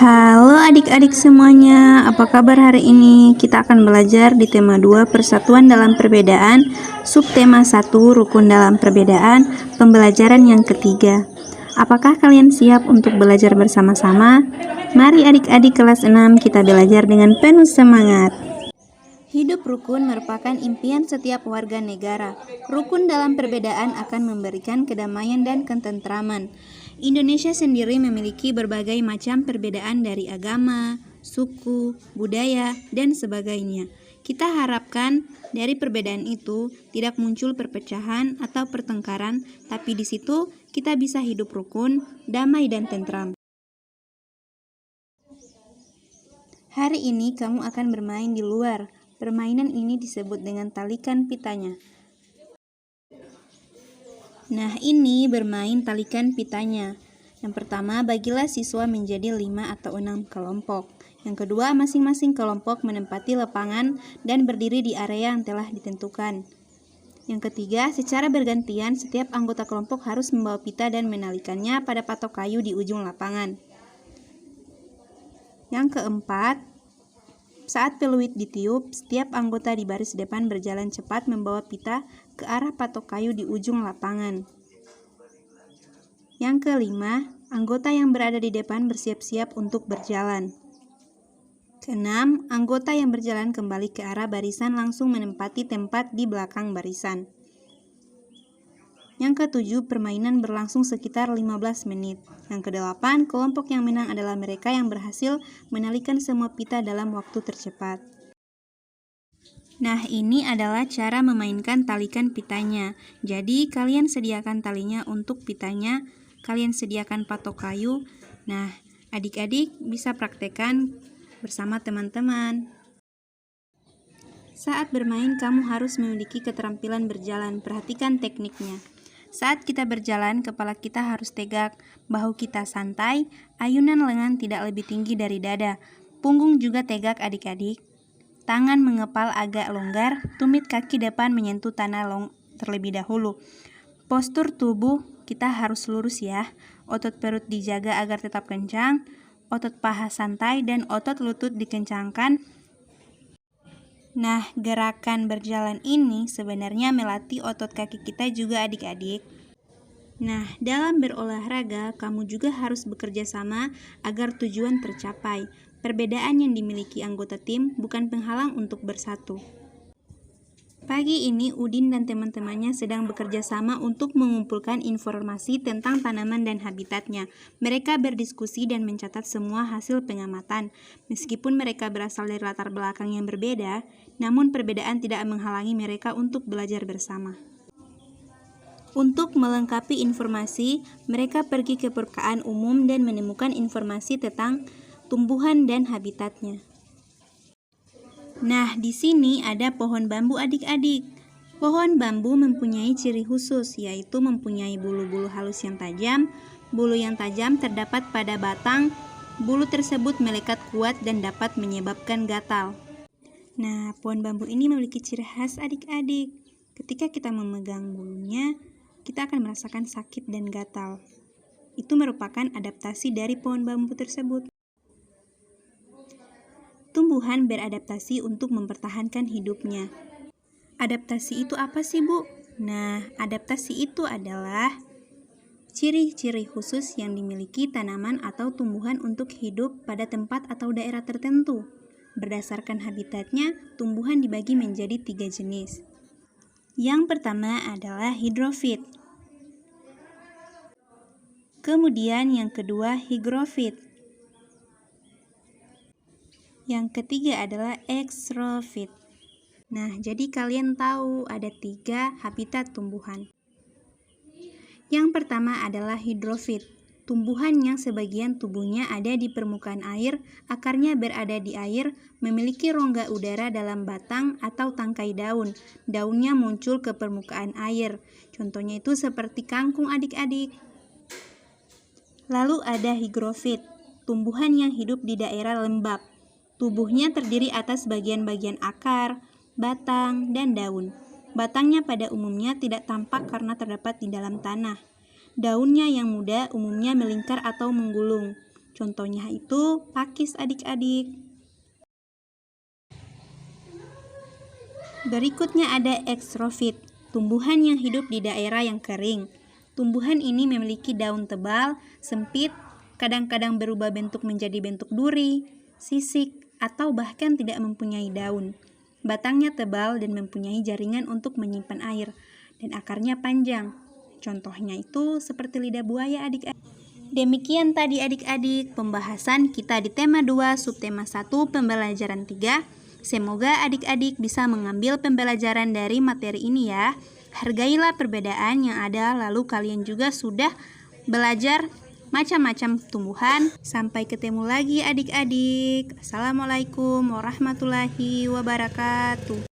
Halo adik-adik semuanya, apa kabar hari ini? Kita akan belajar di tema 2 Persatuan dalam Perbedaan, subtema 1 Rukun dalam Perbedaan, pembelajaran yang ketiga. Apakah kalian siap untuk belajar bersama-sama? Mari adik-adik kelas 6 kita belajar dengan penuh semangat. Hidup rukun merupakan impian setiap warga negara. Rukun dalam perbedaan akan memberikan kedamaian dan ketentraman. Indonesia sendiri memiliki berbagai macam perbedaan dari agama, suku, budaya, dan sebagainya. Kita harapkan dari perbedaan itu tidak muncul perpecahan atau pertengkaran, tapi di situ kita bisa hidup rukun, damai, dan tentram. Hari ini kamu akan bermain di luar. Permainan ini disebut dengan talikan pitanya. Nah, ini bermain talikan pitanya. Yang pertama, bagilah siswa menjadi 5 atau 6 kelompok. Yang kedua, masing-masing kelompok menempati lapangan dan berdiri di area yang telah ditentukan. Yang ketiga, secara bergantian setiap anggota kelompok harus membawa pita dan menalikannya pada patok kayu di ujung lapangan. Yang keempat, saat peluit ditiup, setiap anggota di baris depan berjalan cepat membawa pita ke arah patok kayu di ujung lapangan. Yang kelima, anggota yang berada di depan bersiap-siap untuk berjalan. Keenam, anggota yang berjalan kembali ke arah barisan langsung menempati tempat di belakang barisan. Yang ketujuh, permainan berlangsung sekitar 15 menit. Yang kedelapan, kelompok yang menang adalah mereka yang berhasil menalikan semua pita dalam waktu tercepat. Nah, ini adalah cara memainkan talikan pitanya. Jadi, kalian sediakan talinya untuk pitanya, kalian sediakan patok kayu. Nah, adik-adik bisa praktekkan bersama teman-teman. Saat bermain, kamu harus memiliki keterampilan berjalan. Perhatikan tekniknya. Saat kita berjalan, kepala kita harus tegak, bahu kita santai, ayunan lengan tidak lebih tinggi dari dada, punggung juga tegak adik-adik. Tangan mengepal agak longgar, tumit kaki depan menyentuh tanah terlebih dahulu. Postur tubuh kita harus lurus ya, otot perut dijaga agar tetap kencang, otot paha santai dan otot lutut dikencangkan. Nah, gerakan berjalan ini sebenarnya melatih otot kaki kita juga adik-adik. Nah, dalam berolahraga, kamu juga harus bekerja sama agar tujuan tercapai. Perbedaan yang dimiliki anggota tim bukan penghalang untuk bersatu. Pagi ini, Udin dan teman-temannya sedang bekerja sama untuk mengumpulkan informasi tentang tanaman dan habitatnya. Mereka berdiskusi dan mencatat semua hasil pengamatan. Meskipun mereka berasal dari latar belakang yang berbeda, namun perbedaan tidak menghalangi mereka untuk belajar bersama. Untuk melengkapi informasi, mereka pergi ke perpustakaan umum dan menemukan informasi tentang tumbuhan dan habitatnya. Nah, di sini ada pohon bambu adik-adik. Pohon bambu mempunyai ciri khusus, yaitu mempunyai bulu-bulu halus yang tajam. Bulu yang tajam terdapat pada batang. Bulu tersebut melekat kuat dan dapat menyebabkan gatal. Nah, pohon bambu ini memiliki ciri khas adik-adik. Ketika kita memegang bulunya, kita akan merasakan sakit dan gatal. Itu merupakan adaptasi dari pohon bambu tersebut. Tumbuhan beradaptasi untuk mempertahankan hidupnya. Adaptasi itu apa sih, Bu? Nah, adaptasi itu adalah ciri-ciri khusus yang dimiliki tanaman atau tumbuhan untuk hidup pada tempat atau daerah tertentu. Berdasarkan habitatnya, tumbuhan dibagi menjadi 3 jenis. Yang pertama adalah hidrofit. Kemudian yang kedua higrofit. Yang ketiga adalah ekstrofit. Nah, jadi kalian tahu ada 3 habitat tumbuhan. Yang pertama adalah hidrofit. Tumbuhan yang sebagian tubuhnya ada di permukaan air, akarnya berada di air, memiliki rongga udara dalam batang atau tangkai daun. Daunnya muncul ke permukaan air. Contohnya itu seperti kangkung adik-adik. Lalu ada higrofit. Tumbuhan yang hidup di daerah lembab. Tubuhnya terdiri atas bagian-bagian akar, batang, dan daun. Batangnya pada umumnya tidak tampak karena terdapat di dalam tanah. Daunnya yang muda umumnya melingkar atau menggulung. Contohnya itu pakis adik-adik. Berikutnya ada ekstrofit, tumbuhan yang hidup di daerah yang kering. Tumbuhan ini memiliki daun tebal, sempit, kadang-kadang berubah bentuk menjadi bentuk duri, sisik, atau bahkan tidak mempunyai daun. Batangnya tebal dan mempunyai jaringan untuk menyimpan air, dan akarnya panjang. Contohnya itu seperti lidah buaya adik-adik. Demikian tadi adik-adik pembahasan kita di tema 2 subtema 1 pembelajaran 3. Semoga adik-adik bisa mengambil pembelajaran dari materi ini ya. Hargailah perbedaan yang ada, lalu kalian juga sudah belajar macam-macam tumbuhan. Sampai ketemu lagi adik-adik. Assalamualaikum warahmatullahi wabarakatuh.